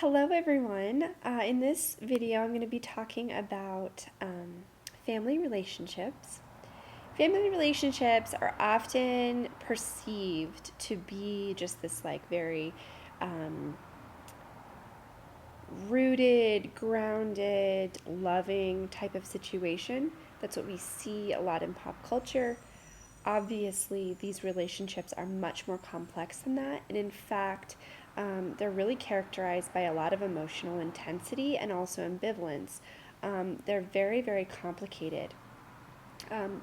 Hello everyone. In this video I'm going to be talking about family relationships. Family relationships are often perceived to be just this very um, rooted, grounded, loving type of situation. That's what we see a lot in pop culture. Obviously, these relationships are much more complex than that, and in fact, they're really characterized by a lot of emotional intensity and also ambivalence. They're very, very complicated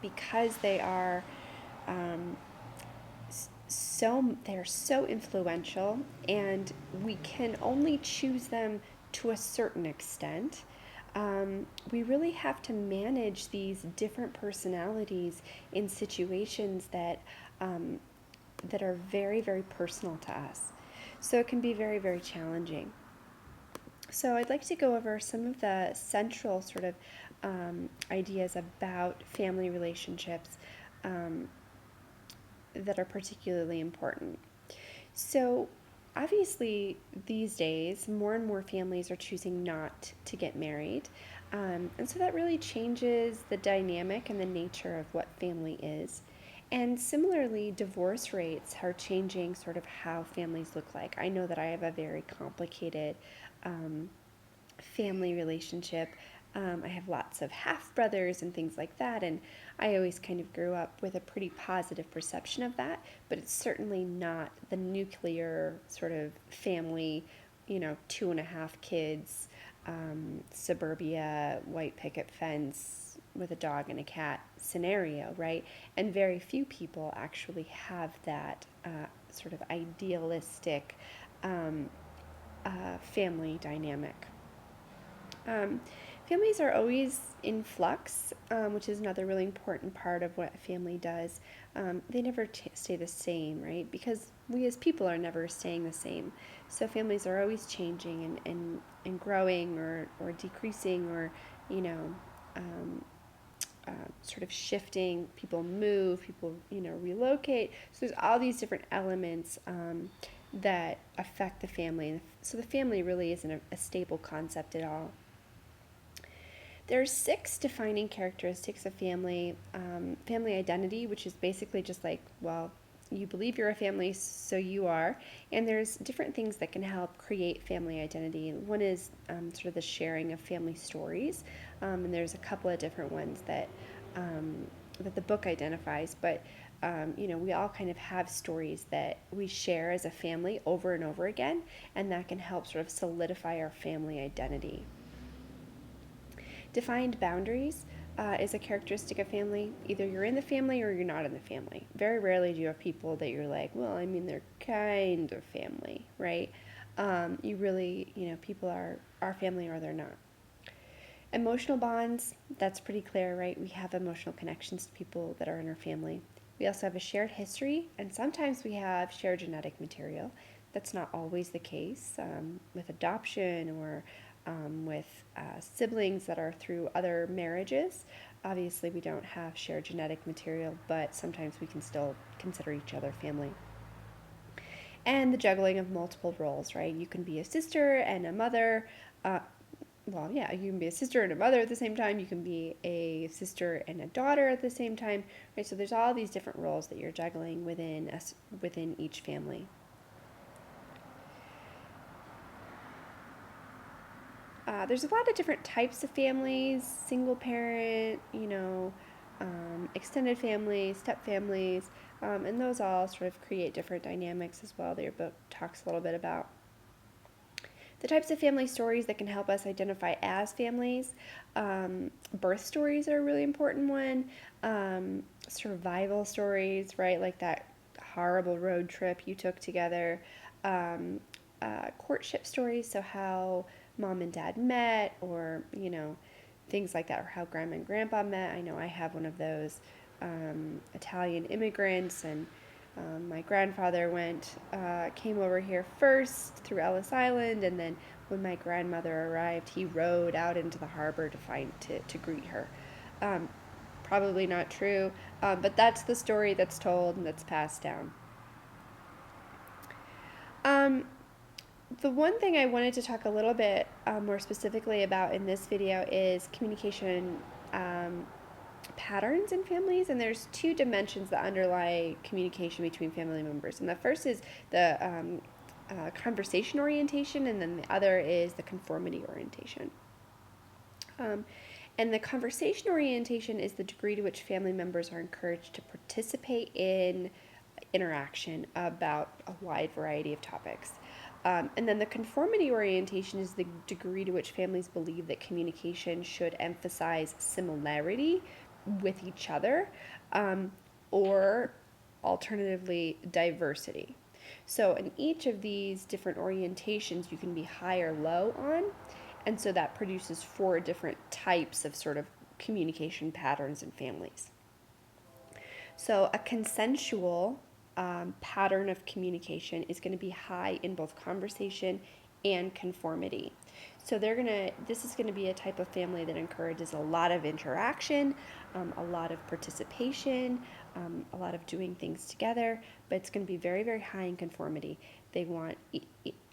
because they are um, they're so influential, and we can only choose them to a certain extent. We really have to manage these different personalities in situations um, that are very, very personal to us. So it can be very, very challenging. So I'd like to go over some of the central sort of ideas about family relationships um, that are particularly important. So, obviously, these days, more and more families are choosing not to get married. And so that really changes the dynamic and the nature of what family is. And similarly, divorce rates are changing sort of how families look like. I know that I have a very complicated um, family relationship. I have lots of half brothers and things like that, and I always kind of grew up with a pretty positive perception of that, but it's certainly not the nuclear sort of family, 2.5 kids, suburbia, white picket fence with a dog and a cat scenario, right? And very few people actually have that sort of idealistic family dynamic. Um, Families are always in flux, which is another really important part of what a family does. They never stay the same, right? Because we as people are never staying the same. So families are always changing and growing or decreasing or, you know, um, sort of shifting. People move, people, relocate. So there's all these different elements that affect the family. So the family really isn't a stable concept at all. There are 6 defining characteristics of family. Family identity, which is basically just like, well, you believe you're a family, so you are. And there's different things that can help create family identity. One is sort of the sharing of family stories, and there's a couple of different ones that the book identifies. But we all kind of have stories that we share as a family over and over again, and that can help sort of solidify our family identity. Defined boundaries is a characteristic of family. Either you're in the family or you're not in the family. Very rarely do you have people that you're like, well, I mean, they're kind of family, right? You really, people are our family or they're not. Emotional bonds, that's pretty clear, right? We have emotional connections to people that are in our family. We also have a shared history, and sometimes we have shared genetic material. That's not always the case with adoption or with siblings that are through other marriages. Obviously, we don't have shared genetic material, but sometimes we can still consider each other family. And the juggling of multiple roles, right? You can be a sister and a mother. Well, yeah, you can be a sister and a mother at the same time. You can be a sister and a daughter at the same time, right? So there's all these different roles that you're juggling within each family. There's a lot of different types of families: single parent, extended families, step families, and those all sort of create different dynamics as well that your book talks a little bit about. The types of family stories that can help us identify as families. Birth stories are a really important one. Survival stories, right? Like that horrible road trip you took together. Courtship stories, so how mom and dad met, or, things like that, or how grandma and grandpa met. I know I have one of those. Italian immigrants, and my grandfather came over here first through Ellis Island, and then when my grandmother arrived, he rowed out into the harbor to greet her. Um, Probably not true, but that's the story that's told and that's passed down. Um, The one thing I wanted to talk a little bit more specifically about in this video is communication um, patterns in families, and there's two dimensions that underlie communication between family members. And the first is the conversation orientation, and then the other is the conformity orientation. Um, and the conversation orientation is the degree to which family members are encouraged to participate in interaction about a wide variety of topics. And then the conformity orientation is the degree to which families believe that communication should emphasize similarity with each other, or alternatively, diversity. So, in each of these different orientations, you can be high or low on. And so that produces four different types of sort of communication patterns in families. So, a consensual pattern of communication is going to be high in both conversation and conformity. So this is gonna be a type of family that encourages a lot of interaction, a lot of participation, a lot of doing things together, but it's gonna be very, very high in conformity. They want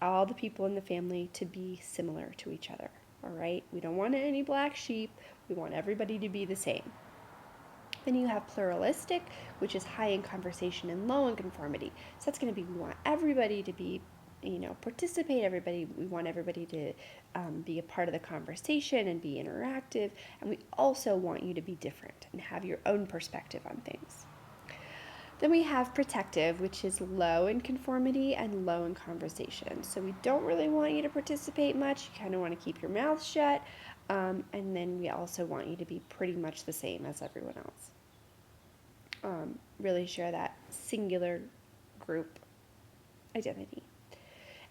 all the people in the family to be similar to each other, all right? We don't want any black sheep. We want everybody to be the same. Then you have pluralistic, which is high in conversation and low in conformity. So that's going to be, we want everybody to be, participate. We want everybody to be a part of the conversation and be interactive. And we also want you to be different and have your own perspective on things. Then we have protective, which is low in conformity and low in conversation. So we don't really want you to participate much. You kind of want to keep your mouth shut. And then we also want you to be pretty much the same as everyone else. Really share that singular group identity.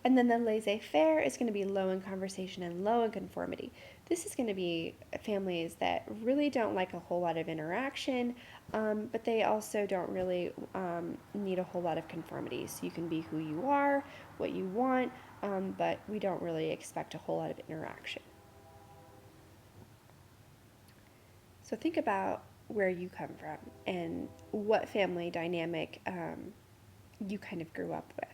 And then the laissez-faire is going to be low in conversation and low in conformity. This is going to be families that really don't like a whole lot of interaction, but they also don't really need a whole lot of conformity. So you can be who you are, what you want, but we don't really expect a whole lot of interaction. So think about where you come from and what family dynamic you kind of grew up with.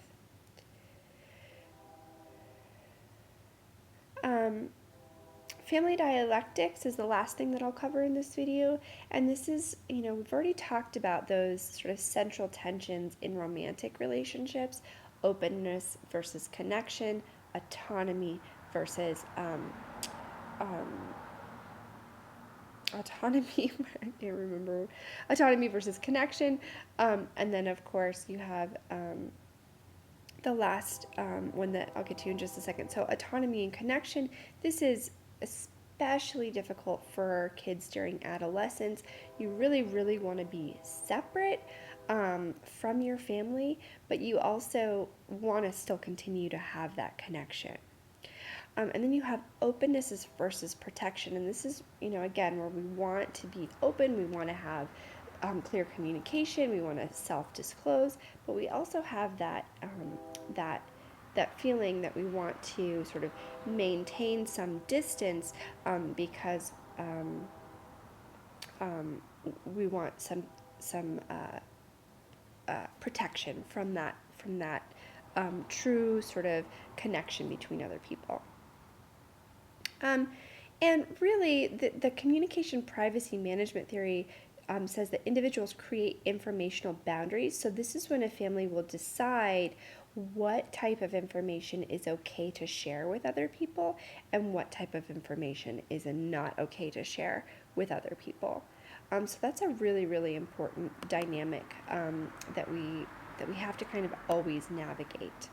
Family dialectics is the last thing that I'll cover in this video, and this is, we've already talked about those sort of central tensions in romantic relationships: openness versus connection, autonomy versus autonomy, I can't remember, autonomy versus connection, and then of course you have the last one that I'll get to in just a second. So autonomy and connection, this is especially difficult for kids during adolescence. You really, really want to be separate from your family, but you also want to still continue to have that connection. And then you have openness versus protection. And this is, again, where we want to be open, we want to have clear communication, we want to self-disclose, but we also have that feeling that we want to sort of maintain some distance because we want some protection from that true sort of connection between other people. And really, the communication privacy management theory says that individuals create informational boundaries. So this is when a family will decide what type of information is okay to share with other people and what type of information is not okay to share with other people. So that's a really, really important dynamic that we have to kind of always navigate.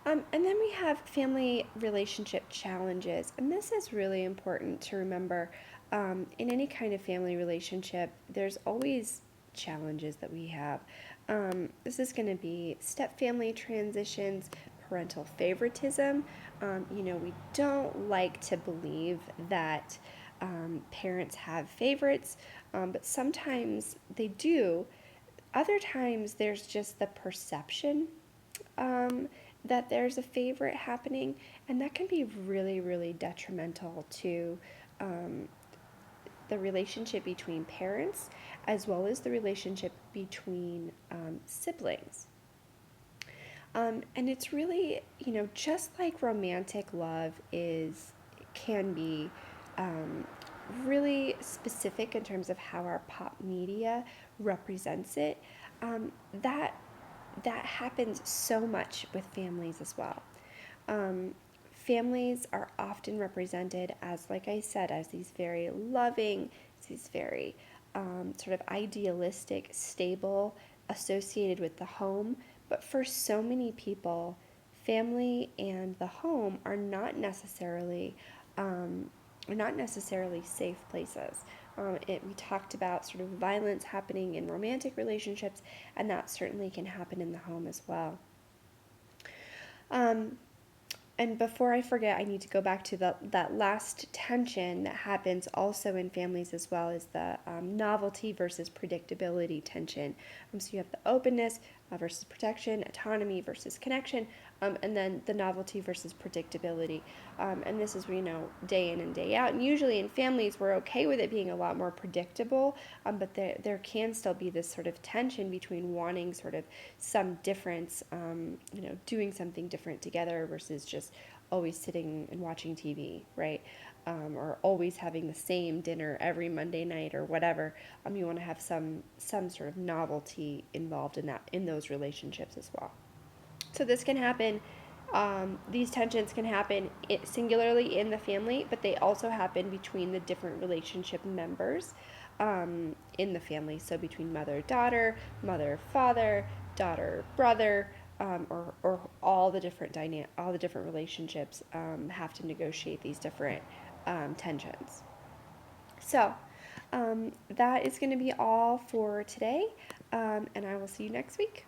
And then we have family relationship challenges, and this is really important to remember. In any kind of family relationship, there's always challenges that we have. This is going to be step-family transitions, parental favoritism. We don't like to believe that parents have favorites, but sometimes they do. Other times there's just the perception that there's a favorite happening, and that can be really, really detrimental to the relationship between parents as well as the relationship between siblings. And it's really, just like romantic love can be um, really specific in terms of how our pop media represents it, um, that that happens so much with families as well. Um, Families are often represented as, like I said, as these very loving, these very sort of idealistic, stable, associated with the home. But for so many people, family and the home um, are not necessarily safe places. We talked about sort of violence happening in romantic relationships, and that certainly can happen in the home as well. Um, and before I forget, I need to go back to that last tension that happens also in families as well, is the novelty versus predictability tension. So you have the openness versus protection, autonomy versus connection, and then the novelty versus predictability. And this is, day in and day out. And usually in families, we're okay with it being a lot more predictable, but there can still be this sort of tension between wanting sort of some difference, doing something different together versus just always sitting and watching TV, right? Or always having the same dinner every Monday night or whatever. You want to have some sort of novelty involved in those relationships as well. So this can happen. These tensions can happen singularly in the family, but they also happen between the different relationship members in the family. So between mother-daughter, mother-father, daughter-brother, or all the different relationships have to negotiate these different tensions. So that is going to be all for today, and I will see you next week.